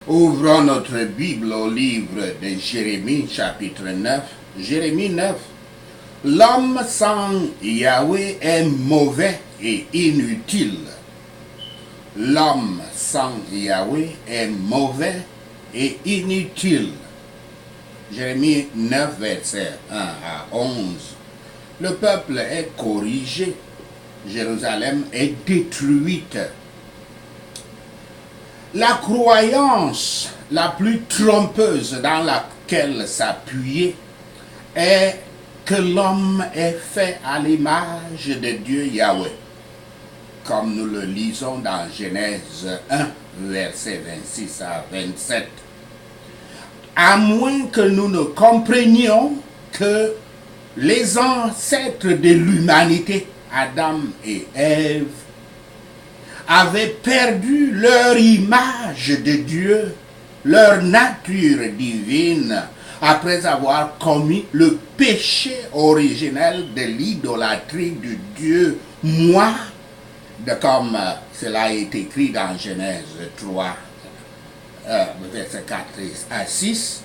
Ouvrons notre Bible au livre de Jérémie, chapitre 9. Jérémie 9. L'homme sans Yahweh est mauvais et inutile. L'homme sans Yahweh est mauvais et inutile. Jérémie 9, versets 1 à 11. Le peuple est corrigé. Jérusalem est détruite. La croyance la plus trompeuse dans laquelle s'appuyer est que l'homme est fait à l'image de Dieu Yahweh, comme nous le lisons dans Genèse 1, versets 26 à 27. À moins que nous ne comprenions que les ancêtres de l'humanité, Adam et Ève, avaient perdu leur image de Dieu, leur nature divine, après avoir commis le péché originel de l'idolâtrie du Dieu moi, comme cela est écrit dans Genèse 3, versets 4 à 6,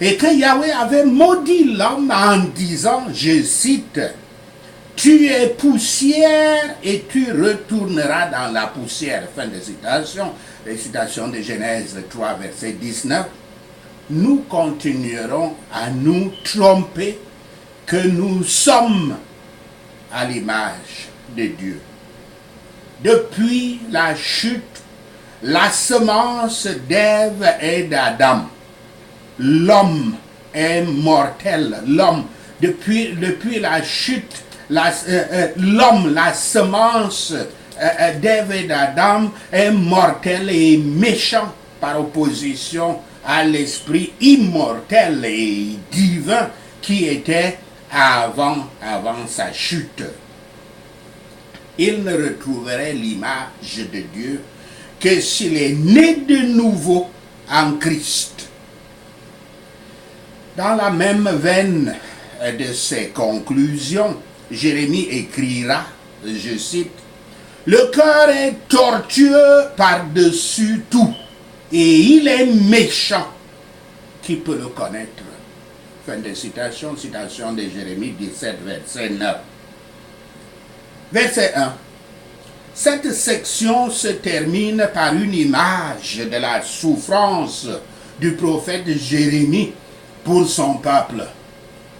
et que Yahweh avait maudit l'homme en disant, je cite, « Tu es poussière et tu retourneras dans la poussière ». Fin de citation. Les citations de Genèse 3, verset 19. Nous continuerons à nous tromper que nous sommes à l'image de Dieu. Depuis la chute, la semence d'Ève et d'Adam, l'homme est mortel. L'homme, depuis la chute, l'homme, la semence d'Ève et d'Adam est mortel et méchant par opposition à l'esprit immortel et divin qui était avant sa chute. Il ne retrouverait l'image de Dieu que s'il est né de nouveau en Christ. Dans la même veine de ses conclusions, Jérémie écrira, je cite, « Le cœur est tortueux par-dessus tout, et il est méchant. Qui peut le connaître ?» Fin de citation, citation de Jérémie 17, verset 9. Verset 1. Cette section se termine par une image de la souffrance du prophète Jérémie pour son peuple.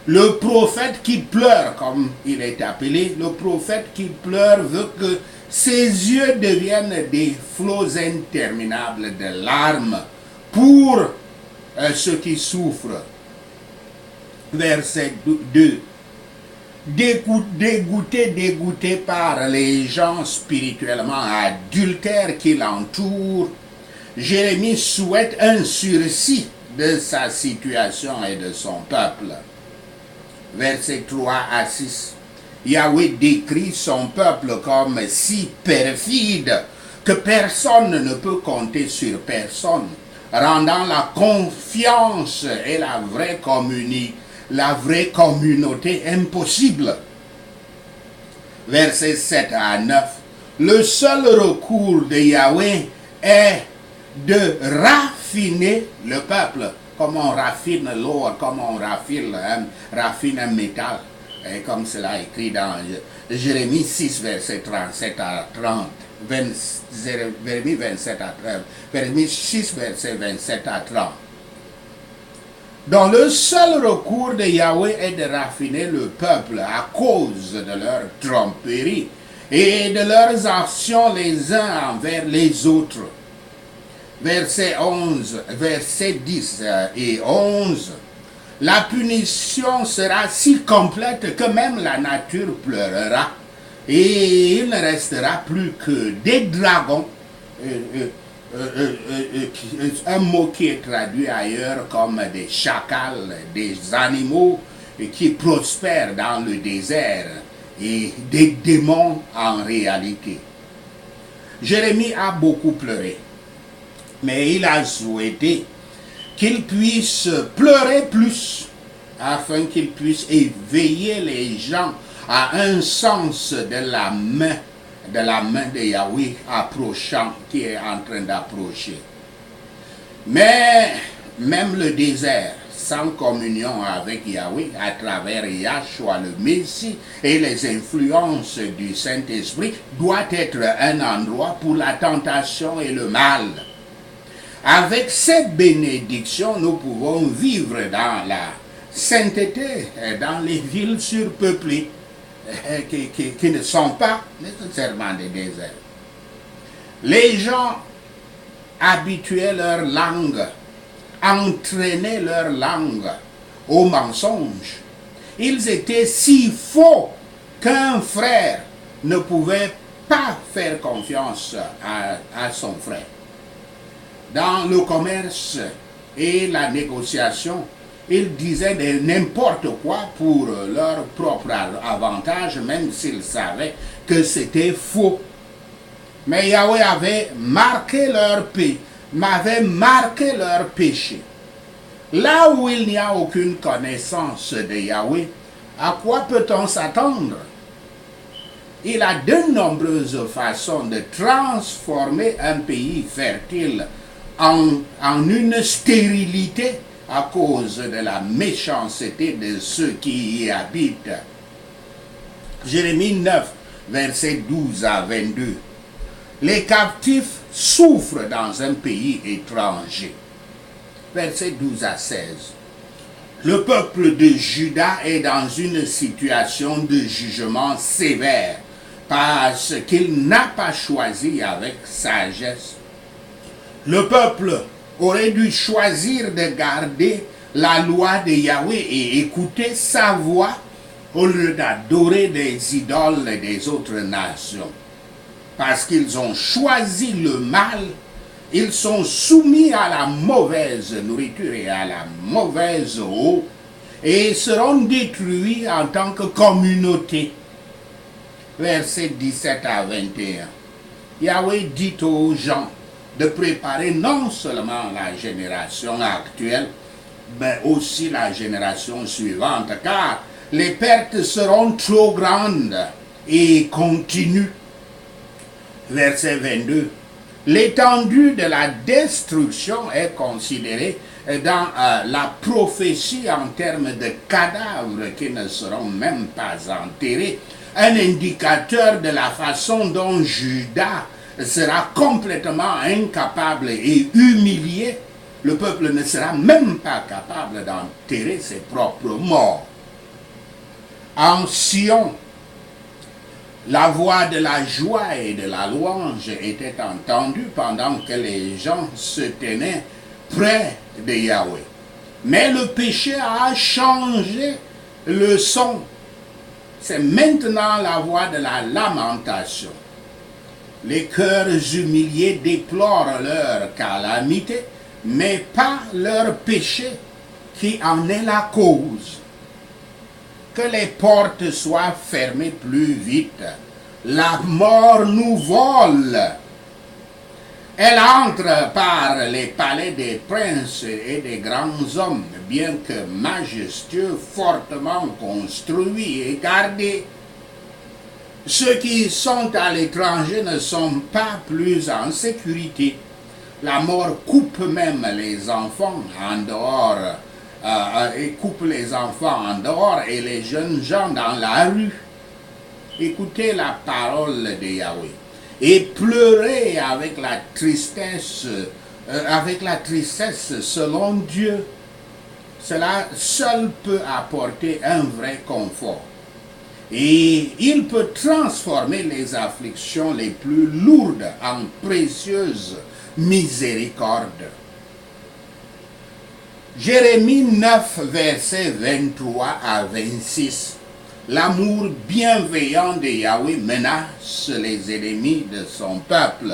Le prophète qui pleure, comme il est appelé, le prophète qui pleure veut que ses yeux deviennent des flots interminables de larmes pour ceux qui souffrent. Verset 2. Dégoûté par les gens spirituellement adultères qui l'entourent, Jérémie souhaite un sursis de sa situation et de son peuple. Versets 3 à 6. Yahweh décrit son peuple comme si perfide que personne ne peut compter sur personne, rendant la confiance et la vraie communauté impossible. Versets 7 à 9. Le seul recours de Yahweh est de raffiner le peuple, comme on raffine l'or, comme on raffine un métal, et comme cela est écrit dans Jérémie 6, verset 37 à 30, Jérémie 6, verset 27 à 30. Donc le seul recours de Yahweh est de raffiner le peuple à cause de leur tromperie et de leurs actions les uns envers les autres. Verset 10 et 11. La punition sera si complète que même la nature pleurera et il ne restera plus que des dragons, un mot qui est traduit ailleurs comme des chacals, des animaux qui prospèrent dans le désert et des démons en réalité. Jérémie a beaucoup pleuré, mais il a souhaité qu'il puisse pleurer plus, afin qu'il puisse éveiller les gens à un sens de la main de Yahweh approchant, qui est en train d'approcher. Mais même le désert, sans communion avec Yahweh, à travers Yahshua le Messie et les influences du Saint-Esprit, doit être un endroit pour la tentation et le mal. Avec cette bénédiction, nous pouvons vivre dans la sainteté, dans les villes surpeuplées, qui ne sont pas nécessairement des déserts. Les gens habituaient leur langue, entraînaient leur langue au mensonge. Ils étaient si faux qu'un frère ne pouvait pas faire confiance à son frère. Dans le commerce et la négociation, ils disaient n'importe quoi pour leur propre avantage, même s'ils savaient que c'était faux. Mais Yahweh avait marqué leur péché. Là où il n'y a aucune connaissance de Yahweh, à quoi peut-on s'attendre? Il a de nombreuses façons de transformer un pays fertile en une stérilité à cause de la méchanceté de ceux qui y habitent. Jérémie 9, versets 12 à 22. Les captifs souffrent dans un pays étranger. Versets 12 à 16. Le peuple de Juda est dans une situation de jugement sévère parce qu'il n'a pas choisi avec sagesse. Le peuple aurait dû choisir de garder la loi de Yahweh et écouter sa voix au lieu d'adorer des idoles des autres nations. Parce qu'ils ont choisi le mal, ils sont soumis à la mauvaise nourriture et à la mauvaise eau et seront détruits en tant que communauté. Versets 17 à 21. Yahweh dit aux gens de préparer non seulement la génération actuelle, mais aussi la génération suivante, car les pertes seront trop grandes et continues. Verset 22. L'étendue de la destruction est considérée dans la prophétie en termes de cadavres qui ne seront même pas enterrés, un indicateur de la façon dont Juda sera complètement incapable et humilié. Le peuple ne sera même pas capable d'enterrer ses propres morts. En Sion, la voix de la joie et de la louange était entendue pendant que les gens se tenaient près de Yahweh. Mais le péché a changé le son. C'est maintenant la voix de la lamentation. Les cœurs humiliés déplorent leur calamité, mais pas leur péché qui en est la cause. Que les portes soient fermées plus vite. La mort nous vole. Elle entre par les palais des princes et des grands hommes, bien que majestueux, fortement construits et gardés. Ceux qui sont à l'étranger ne sont pas plus en sécurité. La mort coupe même les enfants en dehors. Et coupe les enfants en dehors et les jeunes gens dans la rue. Écoutez la parole de Yahweh et pleurez avec la tristesse selon Dieu. Cela seul peut apporter un vrai confort. Et il peut transformer les afflictions les plus lourdes en précieuses miséricordes. Jérémie 9, versets 23 à 26. L'amour bienveillant de Yahweh menace les ennemis de son peuple.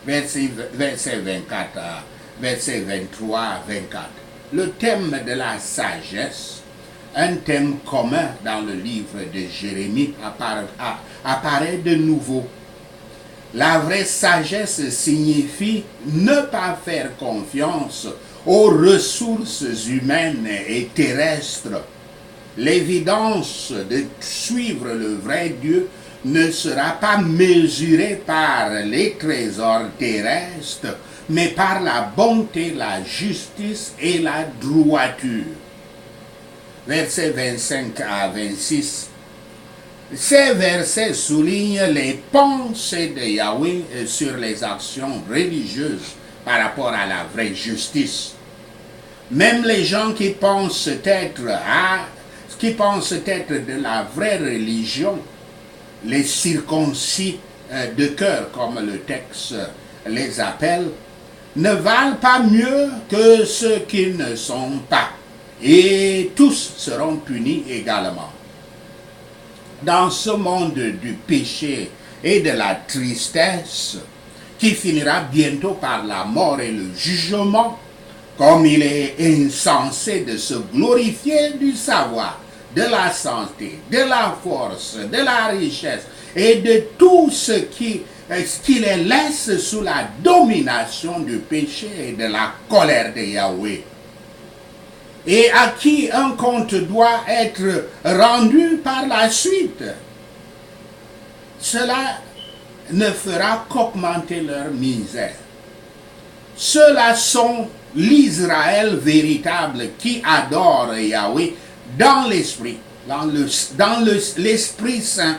Verset 24 à verset 23 à 24. Le thème de la sagesse, un thème commun dans le livre de Jérémie, apparaît de nouveau. La vraie sagesse signifie ne pas faire confiance aux ressources humaines et terrestres. L'évidence de suivre le vrai Dieu ne sera pas mesurée par les trésors terrestres, mais par la bonté, la justice et la droiture. Versets 25 à 26. Ces versets soulignent les pensées de Yahweh sur les actions religieuses par rapport à la vraie justice. Même les gens qui pensent être de la vraie religion, les circoncis de cœur, comme le texte les appelle, ne valent pas mieux que ceux qui ne sont pas, et tous seront punis également. Dans ce monde du péché et de la tristesse, qui finira bientôt par la mort et le jugement, comme il est insensé de se glorifier du savoir, de la santé, de la force, de la richesse et de tout ce qui les laisse sous la domination du péché et de la colère de Yahweh, et à qui un compte doit être rendu par la suite. Cela ne fera qu'augmenter leur misère. Ceux-là sont l'Israël véritable qui adore Yahweh dans l'esprit, dans l'Esprit Saint,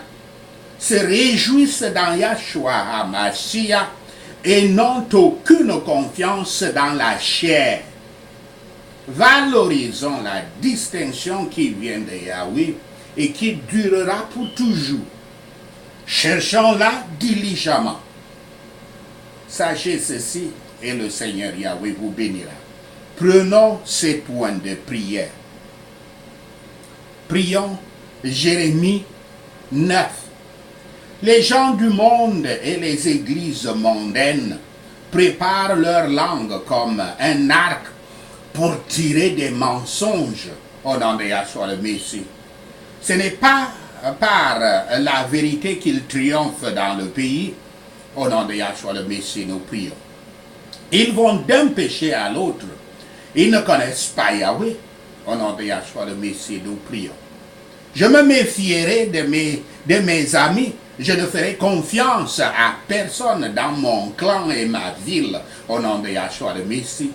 se réjouissent dans Yahshua HaMashiach et n'ont aucune confiance dans la chair. Valorisons la distinction qui vient de Yahweh et qui durera pour toujours. Cherchons-la diligemment. Sachez ceci et le Seigneur Yahweh vous bénira. Prenons ces points de prière. Prions Jérémie 9. Les gens du monde et les églises mondaines préparent leur langue comme un arc pour tirer des mensonges au nom de Yahshua le Messie. Ce n'est pas par la vérité qu'ils triomphent dans le pays. Au nom de Yahshua le Messie, nous prions. Ils vont d'un péché à l'autre. Ils ne connaissent pas Yahweh. Au nom de Yahshua le Messie, nous prions. Je me méfierai de mes amis. Je ne ferai confiance à personne dans mon clan et ma ville. Au nom de Yahshua le Messie.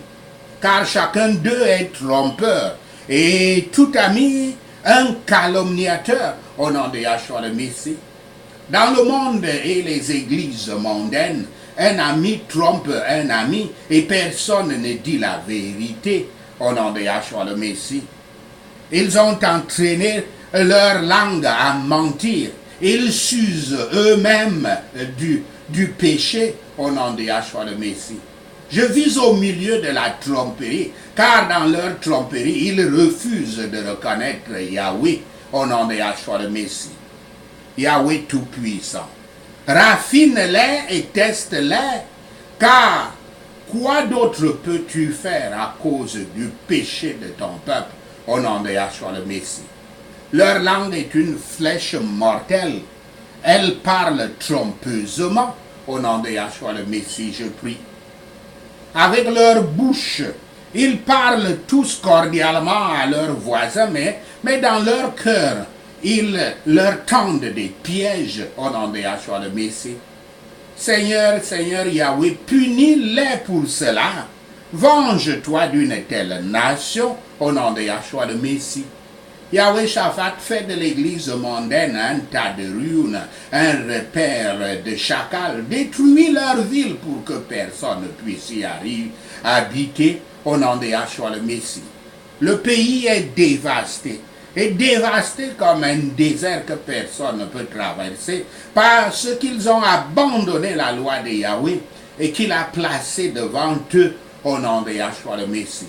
Car chacun d'eux est trompeur. Et tout ami, un calomniateur. Au nom de Yahshua le Messie. Dans le monde et les églises mondaines, un ami trompe un ami et personne ne dit la vérité au nom de Yahshua le Messie. Ils ont entraîné leur langue à mentir. Ils s'usent eux-mêmes du péché au nom de Yahshua le Messie. Je vis au milieu de la tromperie, car dans leur tromperie, ils refusent de reconnaître Yahweh au nom de Yahshua le Messie. Yahweh Tout-Puissant, raffine-les et teste-les, car quoi d'autre peux-tu faire à cause du péché de ton peuple au nom de Yahshua le Messie? Leur langue est une flèche mortelle, elle parle trompeusement au nom de Yahshua le Messie, je prie. Avec leur bouche, ils parlent tous cordialement à leurs voisins, mais dans leur cœur, ils leur tendent des pièges au nom de Yahshua le Messie. Seigneur Yahweh, punis-les pour cela. Venge-toi d'une telle nation au nom de Yahshua le Messie. Yahweh Shaphat fait de l'église mondaine un tas de ruines, un repère de chacals. Détruis leur ville pour que personne ne puisse y habiter au nom de Yahshua le Messie. Le pays est dévasté comme un désert que personne ne peut traverser, parce qu'ils ont abandonné la loi de Yahweh et qu'il a placée devant eux au nom de Yahshua le Messie.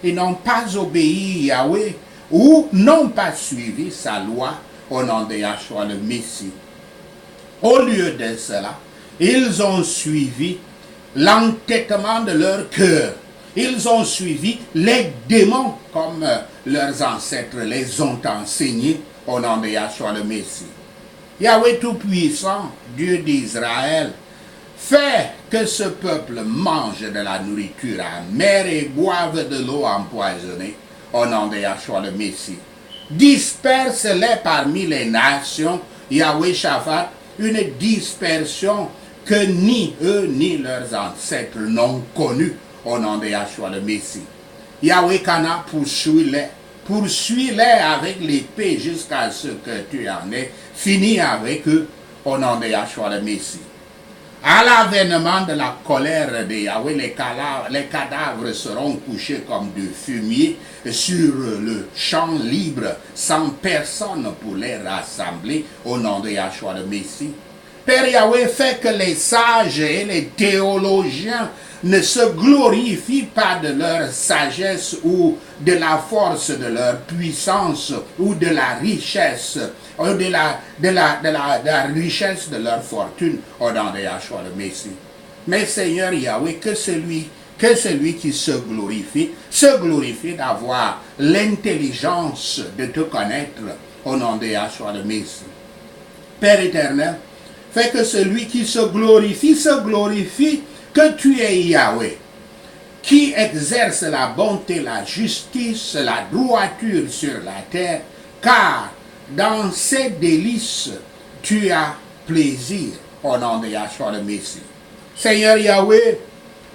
Ils n'ont pas obéi à Yahweh ou n'ont pas suivi sa loi au nom de Yahshua le Messie. Au lieu de cela, ils ont suivi l'entêtement de leur cœur. Ils ont suivi les démons comme leurs ancêtres les ont enseignés au nom de Yahshua le Messie. Yahweh Tout-Puissant, Dieu d'Israël, fais que ce peuple mange de la nourriture amère et boive de l'eau empoisonnée au nom de Yahshua le Messie. Disperse-les parmi les nations, Yahweh Shaphat, une dispersion que ni eux ni leurs ancêtres n'ont connu au nom de Yahshua le Messie. Yahweh Kana, poursuis-les avec l'épée jusqu'à ce que tu en aies fini avec eux au nom de Yahshua le Messie. À l'avènement de la colère de Yahweh, les cadavres seront couchés comme du fumier sur le champ libre, sans personne pour les rassembler au nom de Yahshua le Messie. Père Yahweh, fait que les sages et les théologiens ne se glorifient pas de leur sagesse ou de la force de leur puissance ou de la richesse ou de la richesse de leur fortune au nom de Yahshua le Messie. Mais Seigneur Yahweh, que celui qui se glorifie d'avoir l'intelligence de te connaître au nom de Yahshua le Messie. Père éternel, fait que celui qui se glorifie que tu es Yahweh, qui exerce la bonté, la justice, la droiture sur la terre, car dans ces délices, tu as plaisir au nom de Yahshua le Messie. Seigneur Yahweh,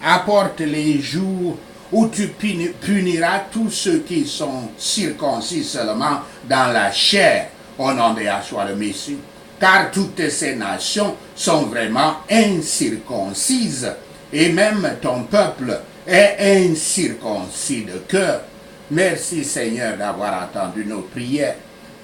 apporte les jours où tu puniras tous ceux qui sont circoncis seulement dans la chair au nom de Yahshua le Messie. Car toutes ces nations sont vraiment incirconcises et même ton peuple est incirconcis de cœur. Merci Seigneur d'avoir entendu nos prières.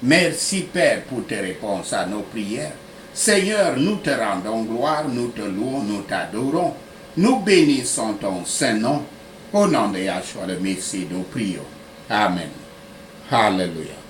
Merci Père pour tes réponses à nos prières. Seigneur, nous te rendons gloire, nous te louons, nous t'adorons. Nous bénissons ton Saint-Nom. Au nom de Yahshua le Messie, nous prions. Amen. Alléluia.